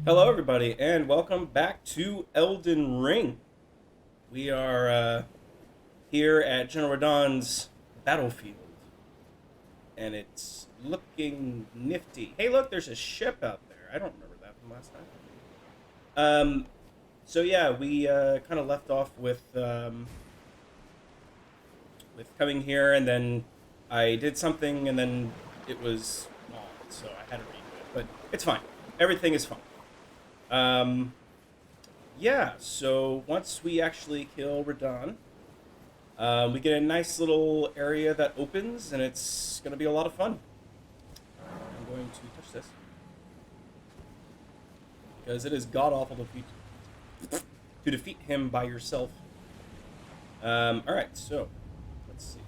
Hello, everybody, and welcome back to Elden Ring. We are here at General Radon's battlefield, and it's looking nifty. Hey, look, there's a ship out there. I don't remember that from last time. Um, so yeah, we kind of left off with coming here, and then I did something, and then it was gone, so I had to redo it. But it's fine. Everything is fine. Um, Yeah, so once we actually kill Radon, we get a nice little area that opens, and it's going to be a lot of fun. I'm going to touch this because it is god awful to defeat him by yourself. All right, so let's see.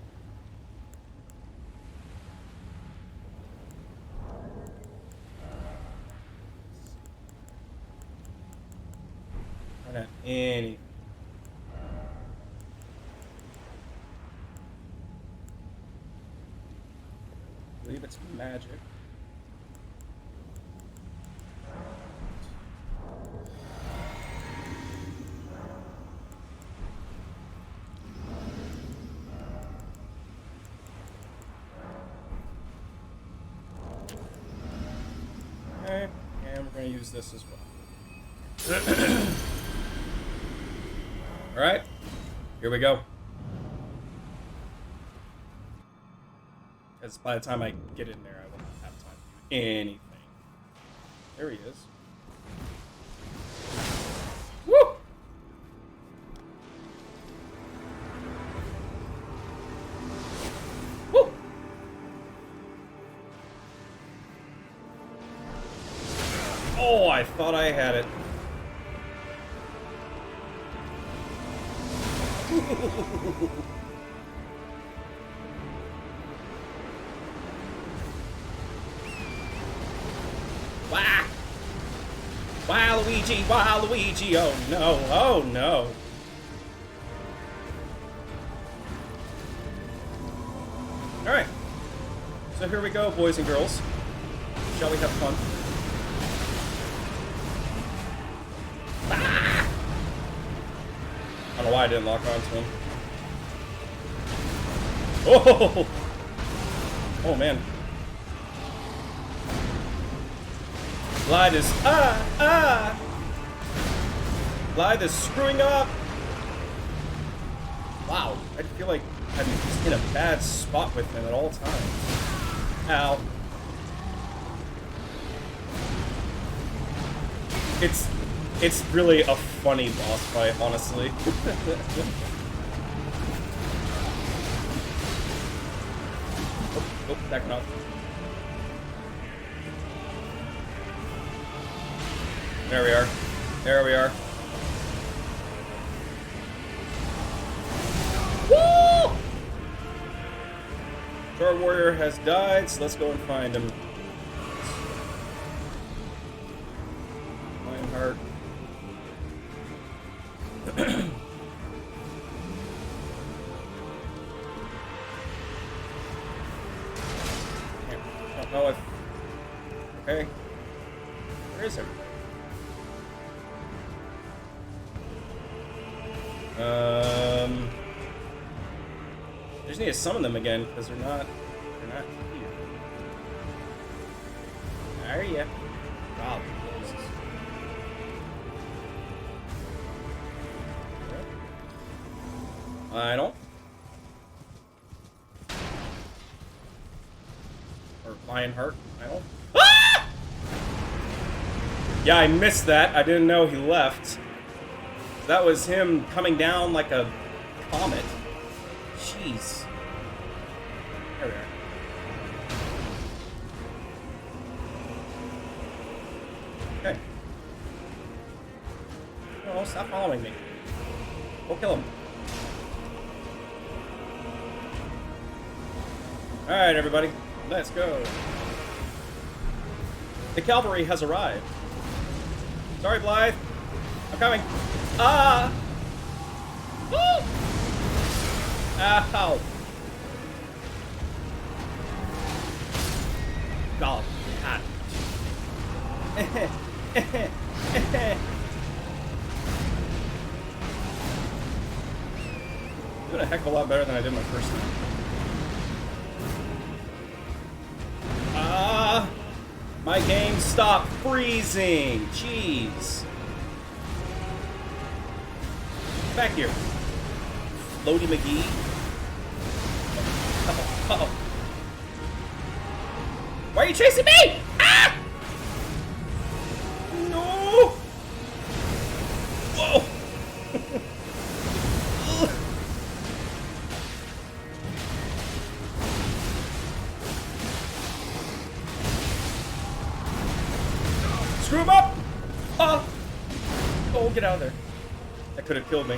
Not anything. I believe it's magic. Okay, and we're going to use this as well. All right, here we go. Because by the time I get in there, I won't have time to do anything. There he is. Woo! Woo! Oh, I thought I had it. Wah! Waluigi, Waluigi, oh no, oh no. Alright, so here we go, boys and girls. Shall we have fun? Ah! I don't know why I didn't lock onto him. Oh! Oh man. Glide is Glide is screwing up. Wow, I feel like I'm just in a bad spot with him at all times. Ow. It's really a funny boss fight, honestly. Oh, backing off. There we are. There we are. Woo! Our warrior has died, so let's go and find him. Lionheart. I don't know if... Okay. Where is everybody? I just need to summon them again because they're not here. Are ya? Wow, Jesus. I don't. Or Lionheart. I don't. Ah! Yeah, I missed that. I didn't know he left. That was him coming down like a comet. Jeez. There we are. Okay. No, stop following me. Go kill him. Alright, everybody. Let's go. The cavalry has arrived. Sorry, Blythe. I'm coming. Ah! Woo! Ow! God. God. Doing a heck of a lot better than I did my first time. My game stopped freezing. Jeez. Back here. Lodi McGee. Uh-oh. Uh-oh. Why are you chasing me? Ah! No! Whoa! Screw him up! Oh, get out of there. That could have killed me.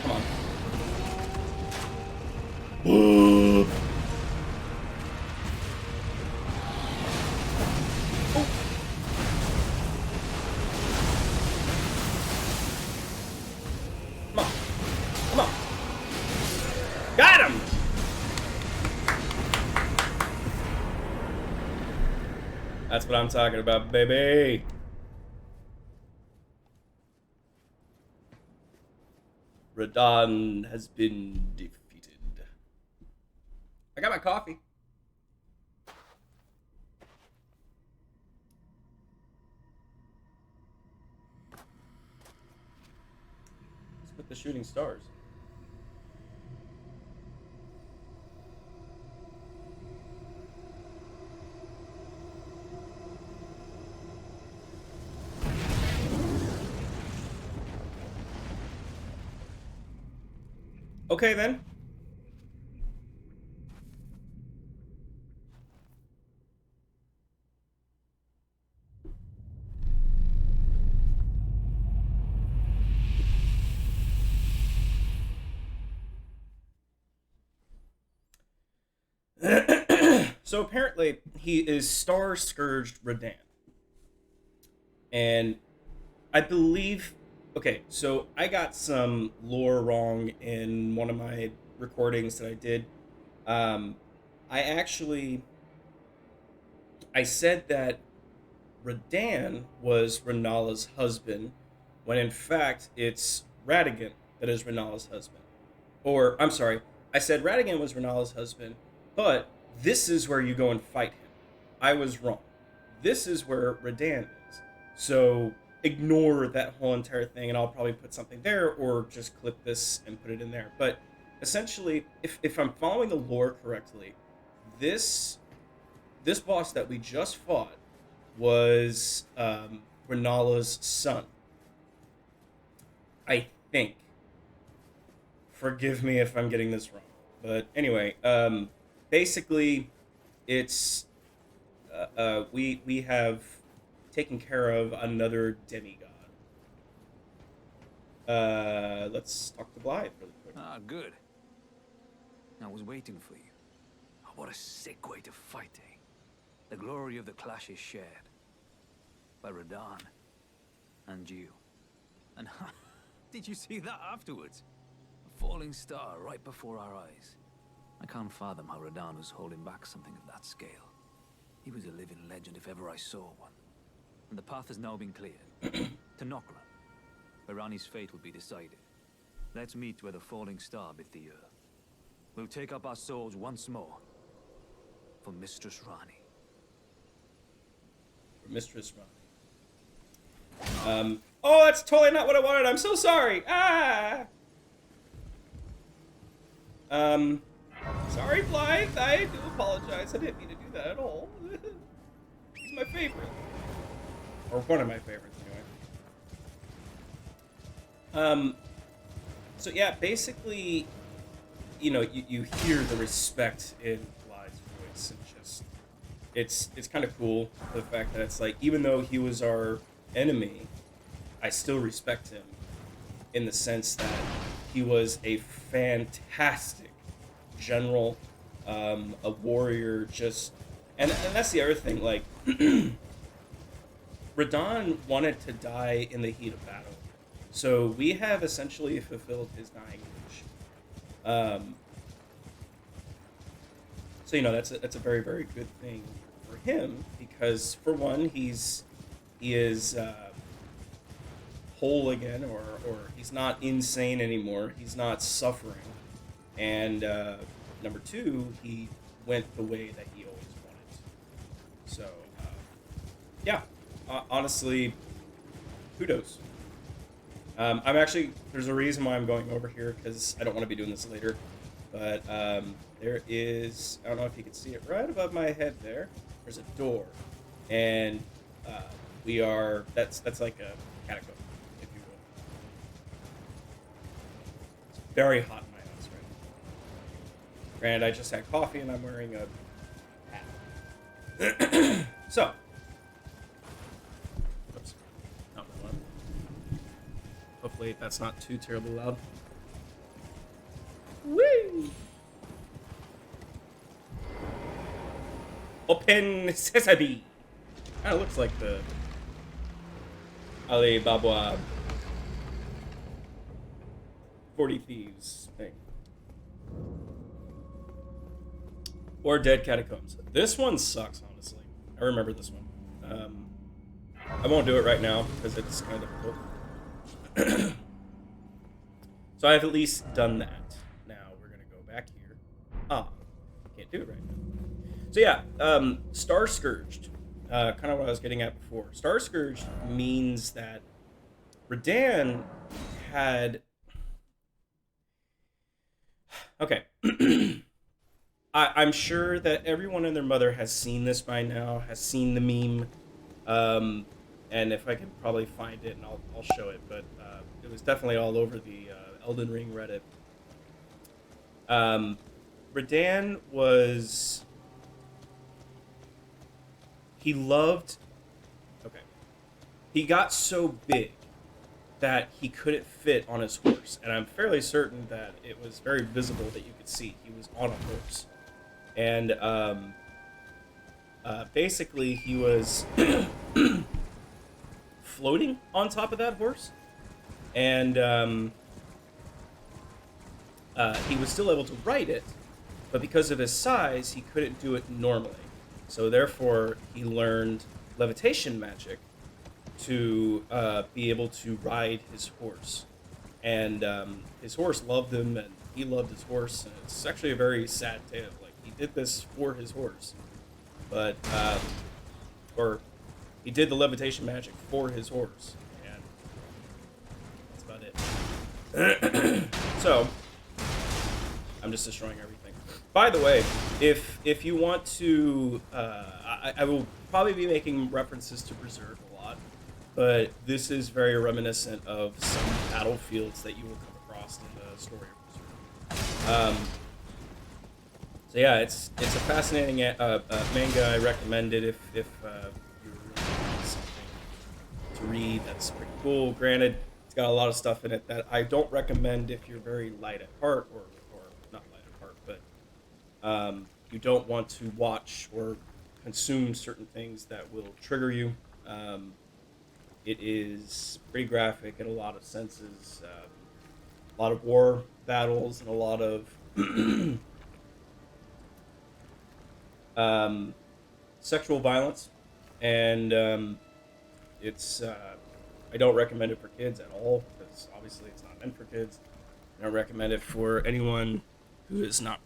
Come on. Oh. Come on. Come on. Got him! That's what I'm talking about, baby. Radahn has been defeated. I got my coffee. Let's put the shooting stars. Okay, then. So apparently, he is Star-Scourged Radahn. And I believe... Okay, so I got some lore wrong in one of my recordings that I did. I said that Radahn was Renala's husband, when in fact it's Radagon that is Renala's husband. Or, I'm sorry, I said Radagon was Renala's husband, but this is where you go and fight him. I was wrong. This is where Radahn is. So ignore that whole entire thing, and I'll probably put something there, or just clip this and put it in there. But essentially, if I'm following the lore correctly, this boss that we just fought was Renala's son. I think. Forgive me if I'm getting this wrong. But anyway, basically, it's we have taken care of another demigod. Let's talk to Blythe really quick. Ah, good. I was waiting for you. Oh, what a sick way to fight, eh? The glory of the clash is shared by Radahn and you. And did you see that afterwards? A falling star right before our eyes. I can't fathom how Radahn was holding back something of that scale. He was a living legend if ever I saw one. And the path has now been cleared. To Nokra, where Rani's fate will be decided. Let's meet where the falling star bit the earth. We'll take up our swords once more for Mistress Rani. For Mistress Rani. Oh, that's totally not what I wanted. I'm so sorry. Sorry, Blythe. I do apologize. I didn't mean to do that at all. He's my favorite. Or one of my favorites, anyway. So yeah, basically, you know, you hear the respect in Blythe's voice, and just, it's kind of cool, the fact that it's like, even though he was our enemy, I still respect him, in the sense that he was a fantastic general, a warrior, just, and that's the other thing, like, Radahn wanted to die in the heat of battle, so we have essentially fulfilled his dying wish. So that's a very very good thing for him because for one he is whole again, or he's not insane anymore. He's not suffering, and number two, he went the way that he always wanted. So yeah, honestly, kudos. I'm actually there's a reason why I'm going over here because I don't want to be doing this later, but there is I don't know if you can see it right above my head there. There's a door, and uh, we are that's like a catacomb, if you will. It's very hot in my house right now. Granted, I just had coffee and I'm wearing a hat. So, oops, not the one. Hopefully that's not too terribly loud. Woo! Open Sesame! Kind of looks like the Alibaba 40 Thieves thing. Or Dead Catacombs. This one sucks, honestly. I remember this one. I won't do it right now because it's kind of difficult. So I've at least done that. Now we're gonna go back here. Can't do it right now. So yeah, Star Scourged. Kind of what I was getting at before. Star Scourged means that Radan had. Okay. I'm sure that everyone and their mother has seen this by now, has seen the meme. And if I can probably find it, and I'll show it, but it was definitely all over the Elden Ring Reddit. Radan was. He loved. Okay. He got so big that he couldn't fit on his horse, and I'm fairly certain that it was very visible that you could see he was on a horse. And basically, he was floating on top of that horse, and he was still able to ride it, but because of his size, he couldn't do it normally. So therefore, he learned levitation magic to be able to ride his horse, and his horse loved him, and he loved his horse. And it's actually a very sad tale. Like he did this for his horse, but or he did the levitation magic for his horse, and that's about it. So I'm just destroying everything. By the way, if you want to, I will probably be making references to Berserk a lot, but this is very reminiscent of some battlefields that you will come across in the story of Berserk. So yeah, it's a fascinating manga. I recommend it if you're really something to read. That's pretty cool. Granted, it's got a lot of stuff in it that I don't recommend if you're very light at heart, or not light at heart, but you don't want to watch or consume certain things that will trigger you. It is pretty graphic in a lot of senses. A lot of war battles and a lot of sexual violence, and it's I don't recommend it for kids at all because obviously it's not meant for kids. I don't recommend it for anyone who is not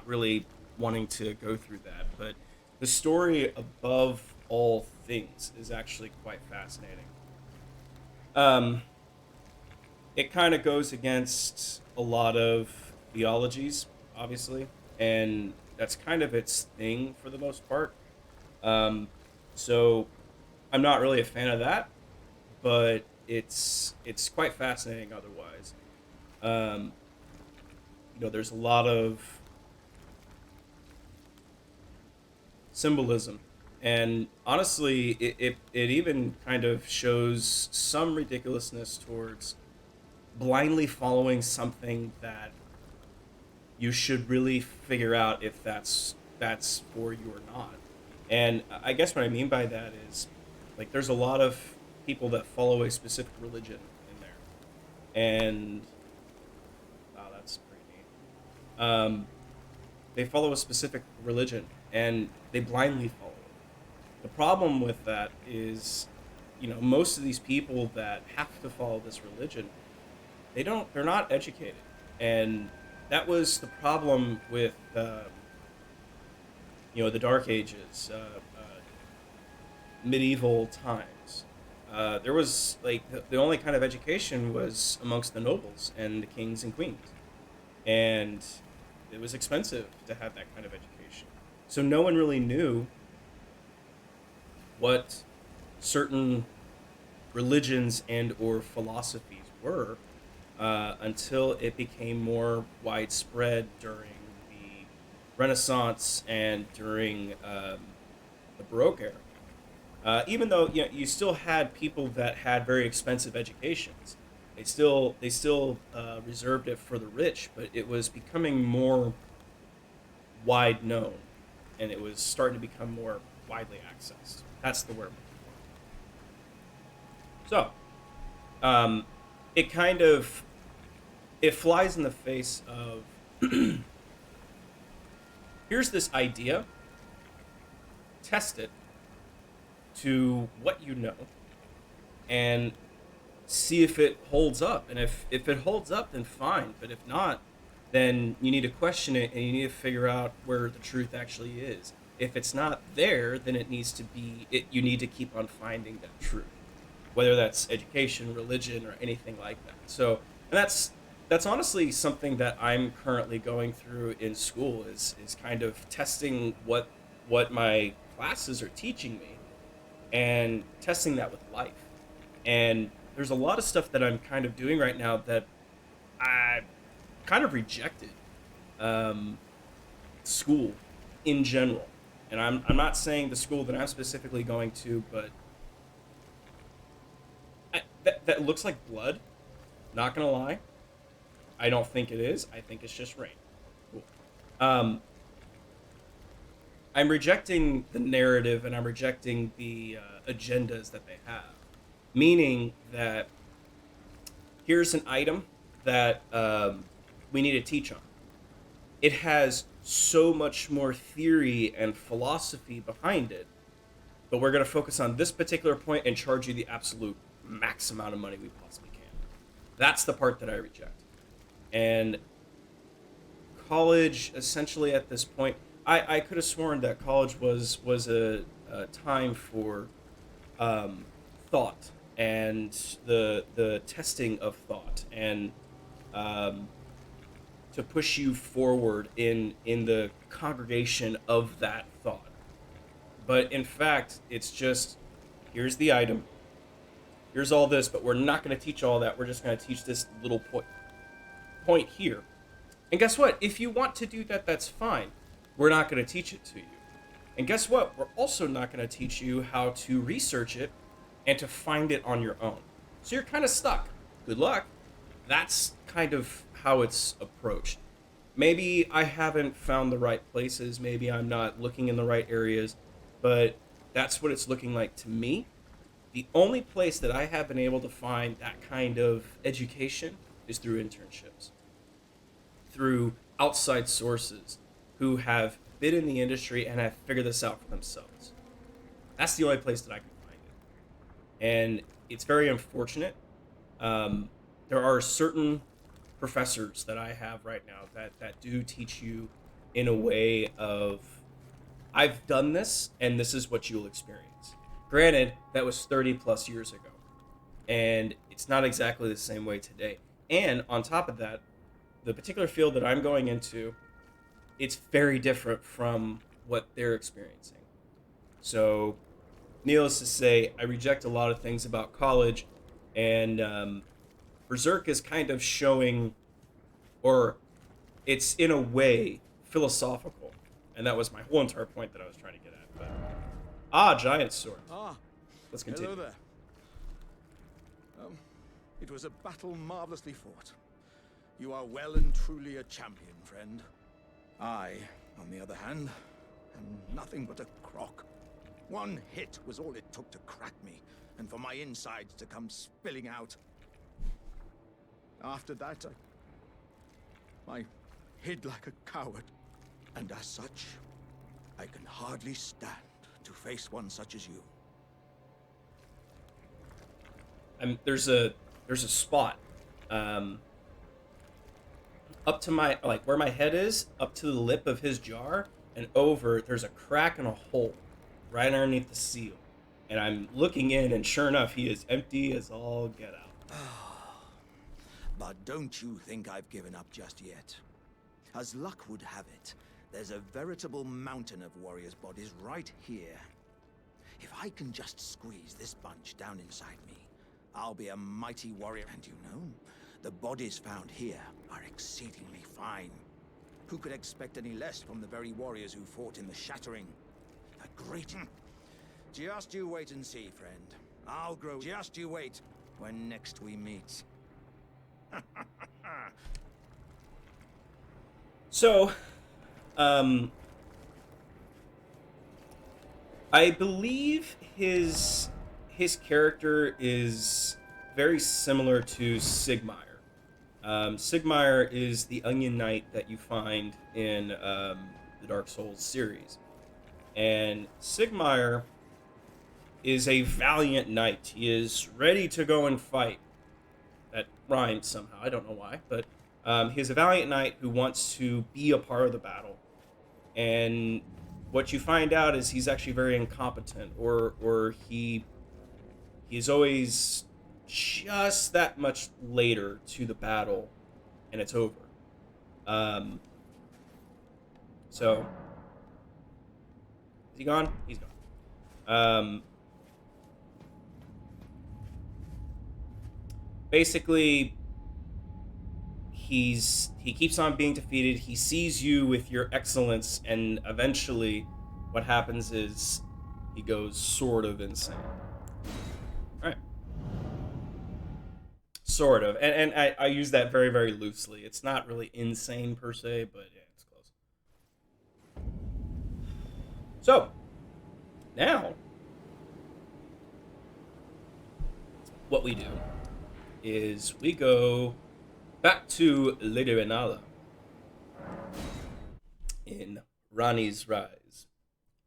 really wanting to go through that. But the story, above all things, is actually quite fascinating. It kind of goes against a lot of theologies, obviously, and that's kind of its thing for the most part. Um, so I'm not really a fan of that, but it's quite fascinating otherwise. Um, there's a lot of symbolism, and honestly, it even kind of shows some ridiculousness towards blindly following something that you should really figure out if that's for you or not. And I guess what I mean by that is, like, there's a lot of people that follow a specific religion in there, and wow, that's pretty neat. They follow a specific religion and they blindly follow it. The problem with that is, most of these people that have to follow this religion, they're not educated. And that was the problem with, the Dark Ages, medieval times. There was like the only kind of education was amongst the nobles and the kings and queens, and it was expensive to have that kind of education. So no one really knew what certain religions and or philosophies were until it became more widespread during the Renaissance and during the Baroque era. Even though you still had people that had very expensive educations, they still reserved it for the rich, but it was becoming more wide known, and it was starting to become more widely accessed. That's the word I'm looking for. So, um, it kind of it flies in the face of here's this idea, test it to what you know, and see if it holds up. And if it holds up, then fine. But if not, then you need to question it and you need to figure out where the truth actually is. If it's not there, then it needs to be. You need to keep on finding that truth, whether that's education, religion, or anything like that. So, and that's honestly something that I'm currently going through in school is kind of testing what my classes are teaching me and testing that with life. And there's a lot of stuff that I'm kind of doing right now that I kind of rejected um, school in general. And I'm not saying the school that I'm specifically going to, but that looks like blood. Not gonna lie, I don't think it is. I think it's just rain. Cool. Um, I'm rejecting the narrative and I'm rejecting the agendas that they have. Meaning that here's an item that we need to teach on. It has so much more theory and philosophy behind it, but we're going to focus on this particular point and charge you the absolute max amount of money we possibly can. That's the part that I reject. And college, essentially, at this point, I could have sworn that college was a time for um, thought and the testing of thought and um, to push you forward in the congregation of that thought. But in fact, it's just here's the item, here's all this, but we're not going to teach all that. We're just going to teach this little point here. And guess what? If you want to do that, that's fine. We're not going to teach it to you. And guess what? We're also not going to teach you how to research it and to find it on your own. So you're kind of stuck. Good luck. That's kind of how it's approached. Maybe I haven't found the right places. Maybe I'm not looking in the right areas, but that's what it's looking like to me. The only place that I have been able to find that kind of education is through internships, through outside sources who have been in the industry and have figured this out for themselves. That's the only place that I can find it. And it's very unfortunate. There are certain professors that I have right now that do teach you in a way of I've done this and this is what you'll experience. Granted, that was 30 plus years ago. And it's not exactly the same way today. And on top of that, the particular field that I'm going into, it's very different from what they're experiencing. So, needless to say, I reject a lot of things about college, and Berserk is kind of showing, or it's in a way philosophical, and that was my whole entire point that I was trying to get at. But giant sword. Ah, Let's continue. hello there. It was a battle marvelously fought. You are well and truly a champion, friend. I, on the other hand, am nothing but a crock. One hit was all it took to crack me, and for my insides to come spilling out. After that, I hid like a coward. And as such, I can hardly stand to face one such as you. There's a spot, um, up to my, like, where my head is, up to the lip of his jar, and over, there's a crack and a hole right underneath the seal. And I'm looking in, and sure enough, he is empty as all get out. But don't you think I've given up just yet. As luck would have it, there's a veritable mountain of warriors' bodies right here. If I can just squeeze this bunch down inside me, I'll be a mighty warrior. And you know, the bodies found here are exceedingly fine. Who could expect any less from the very warriors who fought in the Shattering? A great... Just you wait and see, friend. I'll grow... Just you wait when next we meet. So, I believe his character is very similar to Sigmire. Sigmire is the Onion Knight that you find in the Dark Souls series, and Sigmire is a valiant knight. He is ready to go and fight. That rhymes somehow. I don't know why, but he's a valiant knight who wants to be a part of the battle. And what you find out is he's actually very incompetent, or he is always just that much later to the battle, and it's over. So is he gone? He's gone. Basically, he keeps on being defeated. He sees you with your excellence, and eventually what happens is he goes sort of insane. All right. Sort of. And I use that very, very loosely. It's not really insane per se, but yeah, it's close. So, now, what we do is we go back to Lady Renala in Rani's Rise.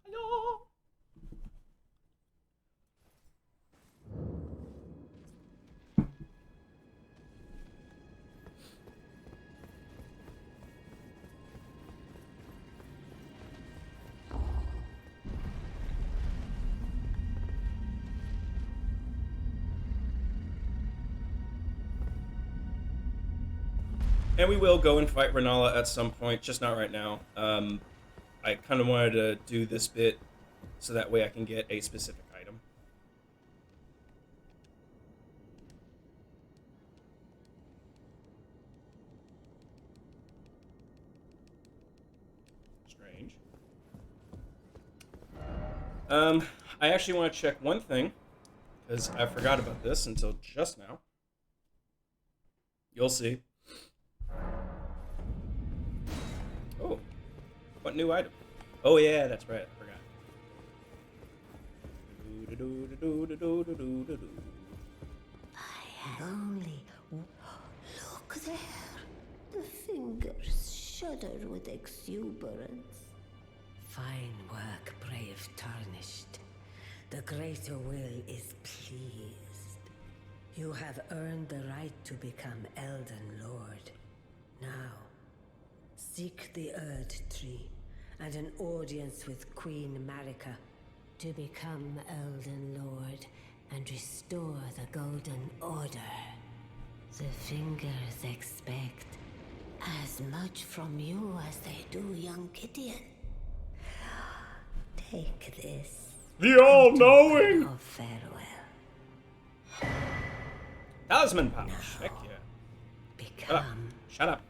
Hello. And we will go and fight Renala at some point, just not right now. I kind of wanted to do this bit so that way I can get a specific item. Strange. I actually want to check one thing, because I forgot about this until just now. You'll see. Oh, what new item? Oh yeah, that's right, I forgot. I only... Look there. The fingers shudder with exuberance. Fine work, brave Tarnished. The greater will is pleased. You have earned the right to become Elden Lord. Now, seek the Erd Tree and an audience with Queen Marika to become Elden Lord and restore the Golden Order. The fingers expect as much from you as they do young Gideon. Take this. The all-knowing Of farewell. talisman pouch. Heck yeah. Become. Shut up.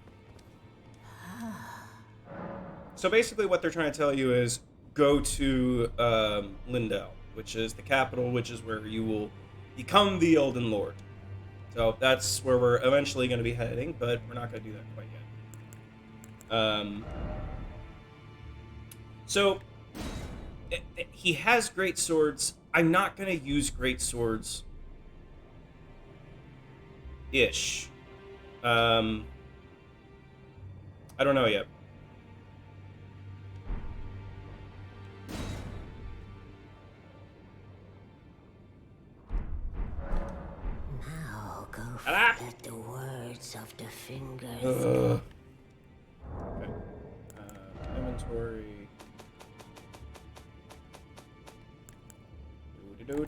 So basically what they're trying to tell you is go to Lindell, which is the capital, which is where you will become the Elden Lord. So that's where we're eventually going to be heading, but we're not going to do that quite yet. So he has great swords. I'm not going to use great swords. Ish. I don't know yet. curse of the fingers. Ugh. Okay. Inventory. Do.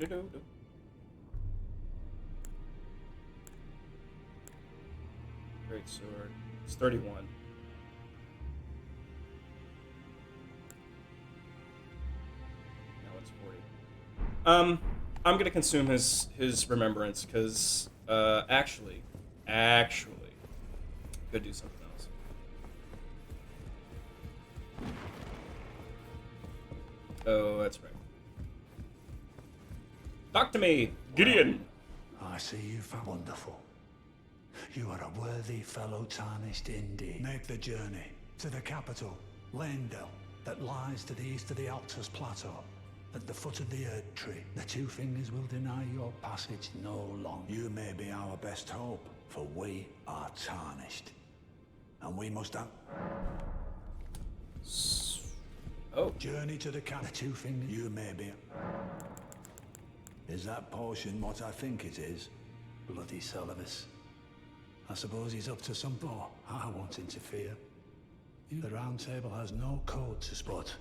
Great sword. It's 31. Now it's 40. I'm gonna consume his remembrance because actually, could do something else. Oh, that's right. Talk to me, Gideon. I see you found wonderful. You are a worthy fellow tarnished indeed. Make the journey to the capital, Leyndell, that lies to the east of the Altus Plateau, at the foot of the Erd Tree. The Two Fingers will deny your passage no longer. You may be our best hope, for we are tarnished. And we must have... Oh. Journey to the capital. The Two Fingers, you may be... Is that potion what I think it is? Bloody Celavus. I suppose he's up to something. Oh, I won't interfere. The Round Table has no code to spot.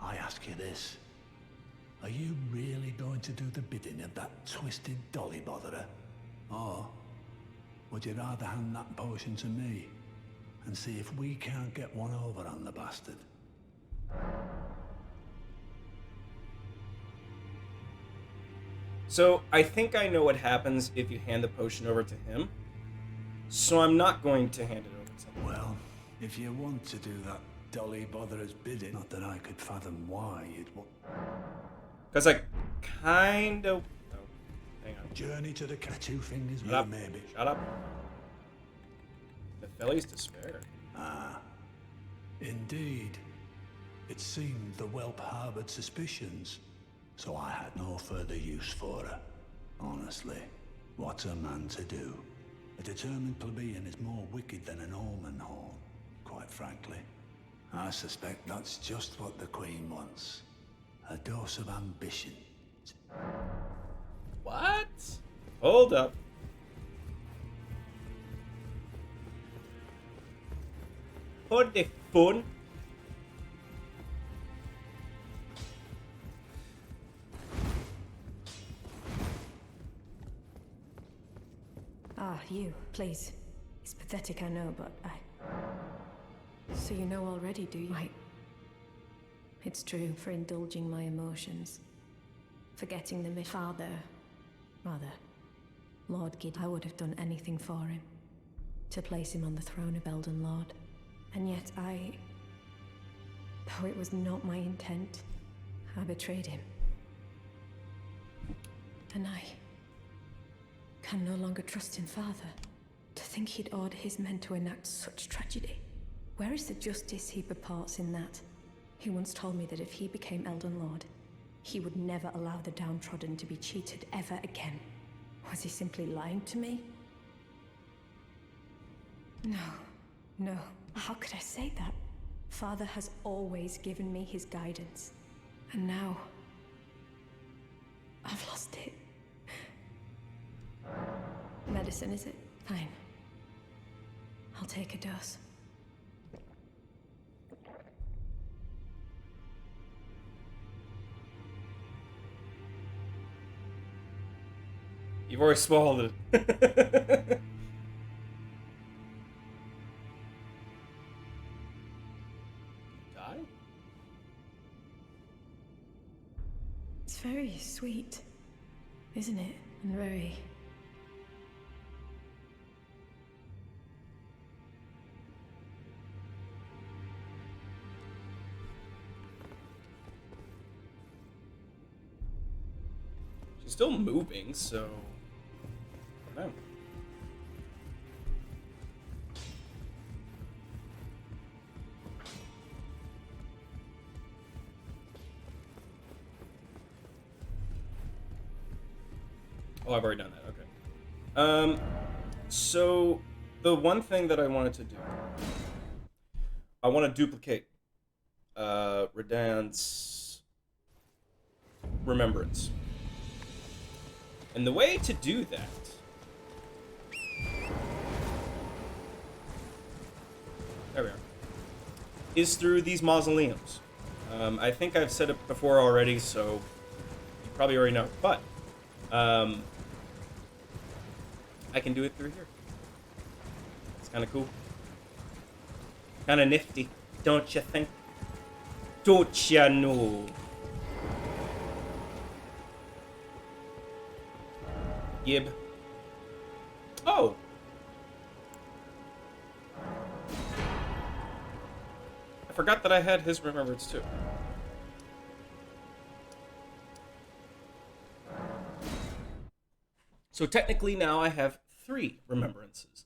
I ask you this. Are you really going to do the bidding of that twisted dolly botherer? Or would you rather hand that potion to me and see if we can't get one over on the bastard? So, I think I know what happens if you hand the potion over to him. So I'm not going to hand it over to him. Well, if you want to do that dolly botherer's bidding, not that I could fathom why you'd want... Because I kind of... Oh, hang on. Journey to the Two Fingers, Shut up. maybe. Shut up. The Felly's despair. Ah, indeed. It seemed the whelp harbored suspicions, so I had no further use for her. Honestly, what's a man to do? A determined plebeian is more wicked than an almond horn, quite frankly. I suspect that's just what the Queen wants. A dose of ambition. What? Hold up. For the fun. Ah, you, please. It's pathetic, I know, but I... So you know already, do you? Right. It's true, for indulging my emotions. Forgetting the father... Rather, Lord Gid. I would have done anything for him. To place him on the throne of Elden Lord. And yet though it was not my intent, I betrayed him. And I can no longer trust in Father. To think he'd order his men to enact such tragedy. Where is the justice he purports in that? He once told me that if he became Elden Lord, he would never allow the downtrodden to be cheated ever again. Was he simply lying to me? No. How could I say that? Father has always given me his guidance. And now... I've lost it. Medicine, is it? Fine. I'll take a dose. You've already swallowed it. Die? It's very sweet, isn't it? And very... She's still moving, so... I don't know. Oh, I've already done that, okay. So, the one thing that I wanted to do... I want to duplicate Radahn's remembrance. And the way to do that is through these mausoleums. I think I've said it before already, so you probably already know. But I can do it through here. It's kind of cool. Kind of nifty, don't you think? Don't you know? Yib. Oh! I forgot that I had his remembrance too. So technically now I have 3 remembrances.